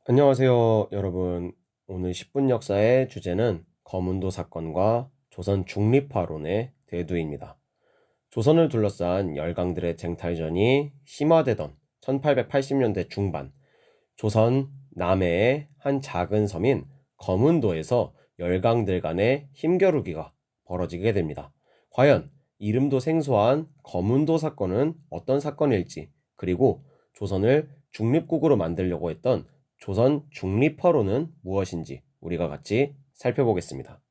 안녕하세요, 여러분. 오늘 10분 역사의 주제는 거문도 사건과 조선 중립화론의 대두입니다. 조선을 둘러싼 열강들의 쟁탈전이 심화되던 1880년대 중반, 조선 남해의 한 작은 섬인 거문도에서 열강들 간의 힘겨루기가 벌어지게 됩니다. 과연 이름도 생소한 거문도 사건은 어떤 사건일지, 그리고 조선을 중립국으로 만들려고 했던 조선 중립화론은 무엇인지 우리가 같이 살펴보겠습니다.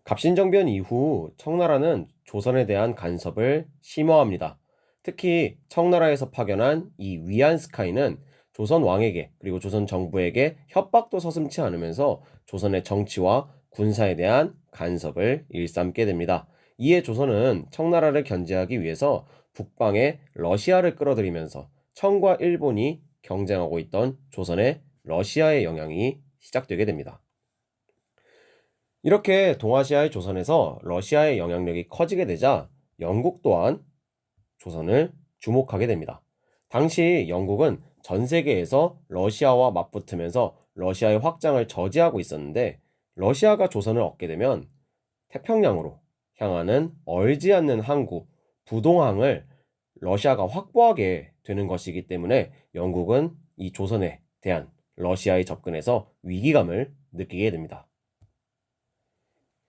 갑신정변 이후 청나라는 조선에 대한 간섭을 심화합니다. 특히 청나라에서 파견한 이 위안스카이는 조선 왕에게 그리고 조선 정부에게 협박도 서슴지 않으면서 조선의 정치와 군사에 대한 간섭을 일삼게 됩니다. 이에 조선은 청나라를 견제하기 위해서 북방에 러시아를 끌어들이면서 청과 일본이 경쟁하고 있던 조선의 러시아의 영향이 시작되게 됩니다. 이렇게 동아시아의 조선에서 러시아의 영향력이 커지게 되자 영국 또한 조선을 주목하게 됩니다. 당시 영국은 전 세계에서 러시아와 맞붙으면서 러시아의 확장을 저지하고 있었는데, 러시아가 조선을 얻게 되면 태평양으로 향하는 얼지 않는 항구, 부동항을 러시아가 확보하게 되는 것이기 때문에 영국은 이 조선에 대한 러시아의 접근에서 위기감을 느끼게 됩니다.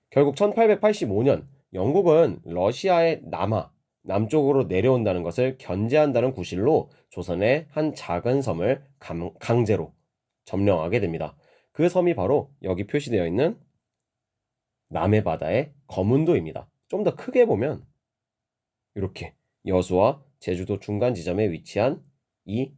결국 1885년 영국은 러시아의 남쪽으로 내려온다는 것을 견제한다는 구실로 조선의 한 작은 섬을 강제로 점령하게 됩니다. 그 섬이 바로 여기 표시되어 있는 남해 바다의 거문도입니다. 좀 더 크게 보면 이렇게 여수와 제주도 중간 지점에 위치한 이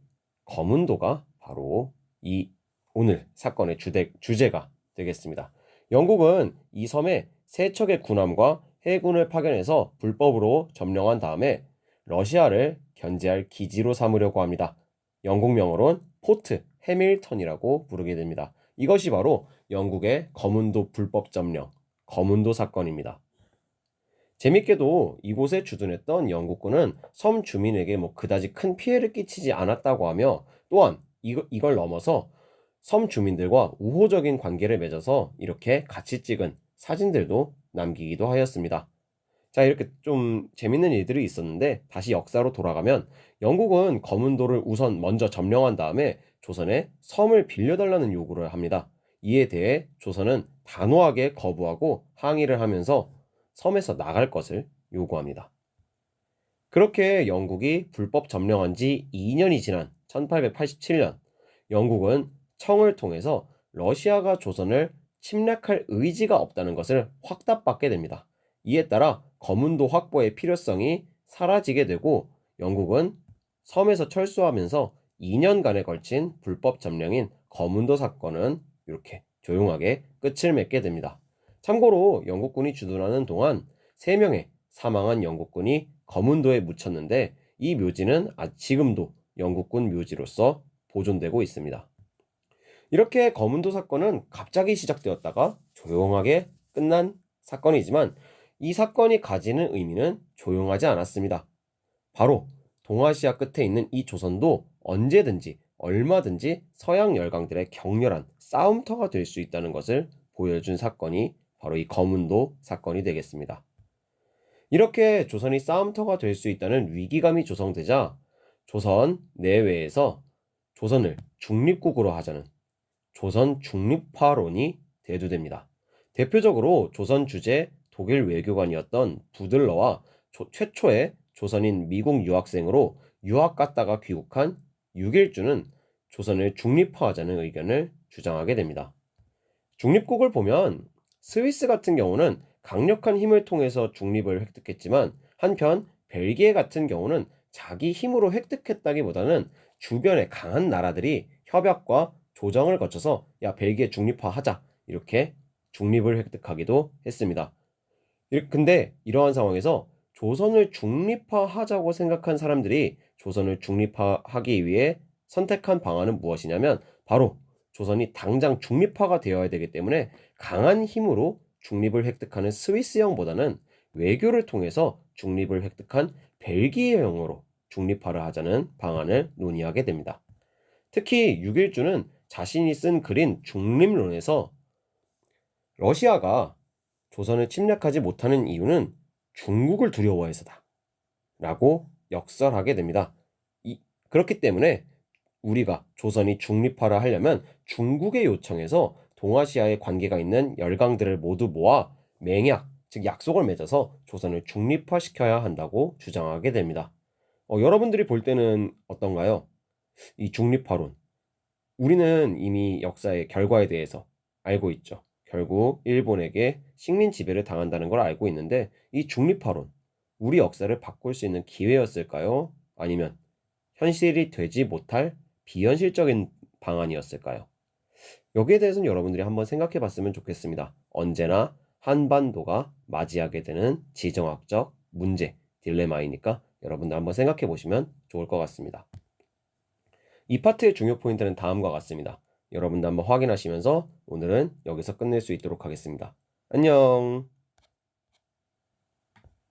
거문도가 바로 이 오늘 사건의 주제가 되겠습니다. 영국은 이 섬에 세 척의 군함과 해군을 파견해서 불법으로 점령한 다음에 러시아를 견제할 기지로 삼으려고 합니다. 영국명으로는 포트 해밀턴이라고 부르게 됩니다. 이것이 바로 영국의 거문도 불법 점령, 거문도 사건입니다. 재밌게도 이곳에 주둔했던 영국군은 섬 주민에게 그다지 큰 피해를 끼치지 않았다고 하며, 또한 이걸 넘어서 섬 주민들과 우호적인 관계를 맺어서 이렇게 같이 찍은 사진들도 남기기도 하였습니다. 자, 이렇게 좀 재밌는 일들이 있었는데, 다시 역사로 돌아가면 영국은 거문도를 우선 먼저 점령한 다음에 조선에 섬을 빌려달라는 요구를 합니다. 이에 대해 조선은 단호하게 거부하고 항의를 하면서 섬에서 나갈 것을 요구합니다. 그렇게 영국이 불법 점령한 지 2년이 지난 1887년, 영국은 청을 통해서 러시아가 조선을 침략할 의지가 없다는 것을 확답받게 됩니다. 이에 따라 거문도 확보의 필요성이 사라지게 되고, 영국은 섬에서 철수하면서 2년간에 걸친 불법 점령인 거문도 사건은 이렇게 조용하게 끝을 맺게 됩니다. 참고로 영국군이 주둔하는 동안 3명의 사망한 영국군이 거문도에 묻혔는데, 이 묘지는 지금도 영국군 묘지로서 보존되고 있습니다. 이렇게 거문도 사건은 갑자기 시작되었다가 조용하게 끝난 사건이지만, 이 사건이 가지는 의미는 조용하지 않았습니다. 바로 동아시아 끝에 있는 이 조선도 언제든지 얼마든지 서양 열강들의 격렬한 싸움터가 될 수 있다는 것을 보여준 사건이 바로 이 거문도 사건이 되겠습니다. 이렇게 조선이 싸움터가 될 수 있다는 위기감이 조성되자 조선 내외에서 조선을 중립국으로 하자는 조선 중립화론이 대두됩니다. 대표적으로 조선 주재 독일 외교관이었던 부들러와 최초의 조선인 미국 유학생으로 유학 갔다가 귀국한 유길주는 조선을 중립화하자는 의견을 주장하게 됩니다. 중립국을 보면 스위스 같은 경우는 강력한 힘을 통해서 중립을 획득했지만, 한편 벨기에 같은 경우는 자기 힘으로 획득했다기보다는 주변의 강한 나라들이 협약과 조정을 거쳐서 야, 벨기에 중립화하자, 이렇게 중립을 획득하기도 했습니다. 근데 이러한 상황에서 조선을 중립화하자고 생각한 사람들이 조선을 중립화하기 위해 선택한 방안은 무엇이냐면, 바로 조선이 당장 중립화가 되어야 되기 때문에 강한 힘으로 중립을 획득하는 스위스형보다는 외교를 통해서 중립을 획득한 벨기에형으로 중립화를 하자는 방안을 논의하게 됩니다. 특히 6.1주는 자신이 쓴 글인 중립론에서 러시아가 조선을 침략하지 못하는 이유는 중국을 두려워해서다 라고 역설하게 됩니다. 그렇기 때문에 우리가 조선이 중립화를 하려면 중국의 요청에서 동아시아에 관계가 있는 열강들을 모두 모아 맹약, 즉 약속을 맺어서 조선을 중립화시켜야 한다고 주장하게 됩니다. 여러분들이 볼 때는 어떤가요? 이 중립화론. 우리는 이미 역사의 결과에 대해서 알고 있죠. 결국 일본에게 식민 지배를 당한다는 걸 알고 있는데 이 중립화론, 우리 역사를 바꿀 수 있는 기회였을까요? 아니면 현실이 되지 못할 비현실적인 방안이었을까요? 여기에 대해서는 여러분들이 한번 생각해 봤으면 좋겠습니다. 언제나 한반도가 맞이하게 되는 지정학적 문제, 딜레마이니까 여러분들 한번 생각해 보시면 좋을 것 같습니다. 이 파트의 중요 포인트는 다음과 같습니다. 여러분들 한번 확인하시면서 오늘은 여기서 끝낼 수 있도록 하겠습니다. 안녕!